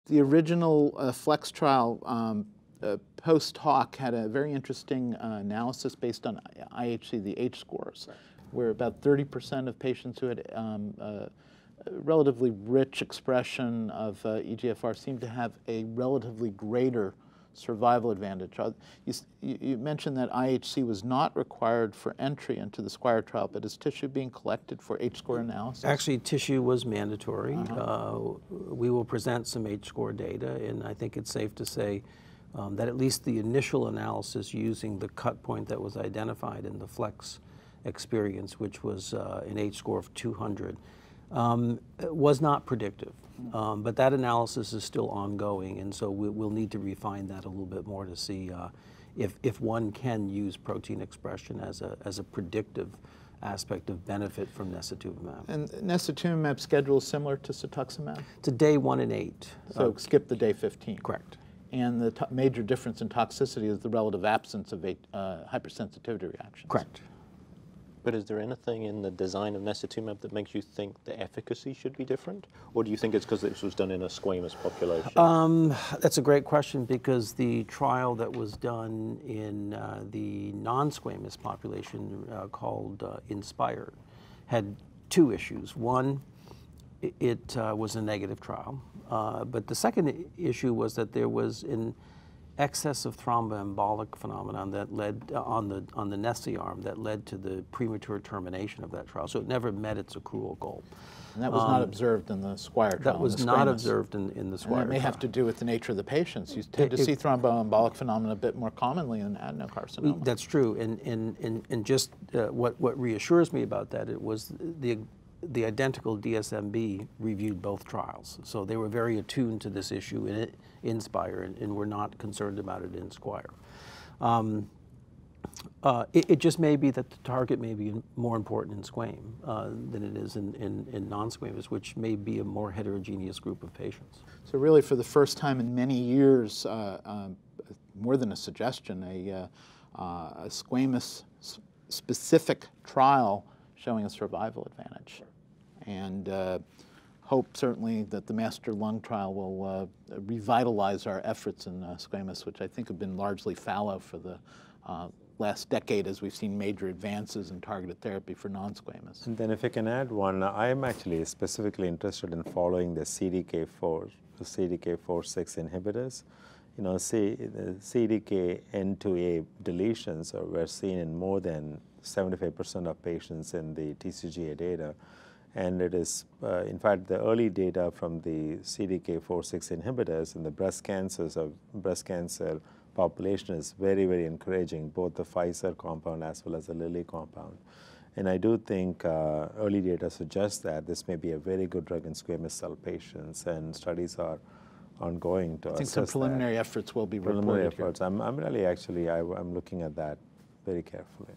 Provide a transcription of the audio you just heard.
The original FLEX trial post hoc had a very interesting analysis based on IHC, the H scores, right, where about 30% of patients who had relatively rich expression of EGFR seemed to have a relatively greater survival advantage. You mentioned that IHC was not required for entry into the SQUIRE trial, but is tissue being collected for H-score analysis? Actually, tissue was mandatory. We will present some H-score data, and I think it's safe to say that at least the initial analysis using the cut point that was identified in the FLEX experience, which was an H-score of 200, was not predictive. But that analysis is still ongoing, and so we'll need to refine that a little bit more to see if one can use protein expression as a predictive aspect of benefit from necitumumab. And necitumumab schedule is similar to cetuximab? To day 1 and 8. So skip the day 15? Correct. And the major difference in toxicity is the relative absence of hypersensitivity reactions? Correct. But is there anything in the design of necitumumab that makes you think the efficacy should be different? Or do you think it's because this was done in a squamous population? That's a great question, because the trial that was done in the non-squamous population called INSPIRE had 2 issues. One, it was a negative trial. But the second issue was that there was an excess of thromboembolic phenomenon that led on the NESI arm that led to the premature termination of that trial. So it never met its accrual goal. And that was not observed in the SQUIRE trial? That was not observed in the SQUIRE trial. And that may have to do with the nature of the patients. You tend to see thromboembolic phenomena a bit more commonly in adenocarcinoma. That's true, and just what reassures me about that, it was the identical DSMB reviewed both trials. So they were very attuned to this issue in INSPIRE, and were not concerned about it in SQUIRE. It just may be that the target may be more important in squame than it is in non-squamous, which may be a more heterogeneous group of patients. So really, for the first time in many years, more than a suggestion, a squamous specific trial showing a survival advantage. And hope certainly that the master lung trial will revitalize our efforts in squamous, which I think have been largely fallow for the last decade as we've seen major advances in targeted therapy for non-squamous. And then if I can add one, I am actually specifically interested in following the CDK4, the CDK4/6 inhibitors. You know, the CDK N2A deletions were seen in more than 75% of patients in the TCGA data. And it is, in fact, the early data from the CDK4/6 inhibitors in the breast cancer population is very, very encouraging, both the Pfizer compound as well as the Lilly compound. And I do think early data suggests that this may be a very good drug in squamous cell patients, and studies are ongoing to assess that. I think some preliminary efforts will be reported. Preliminary efforts. I'm really actually, I'm looking at that very carefully.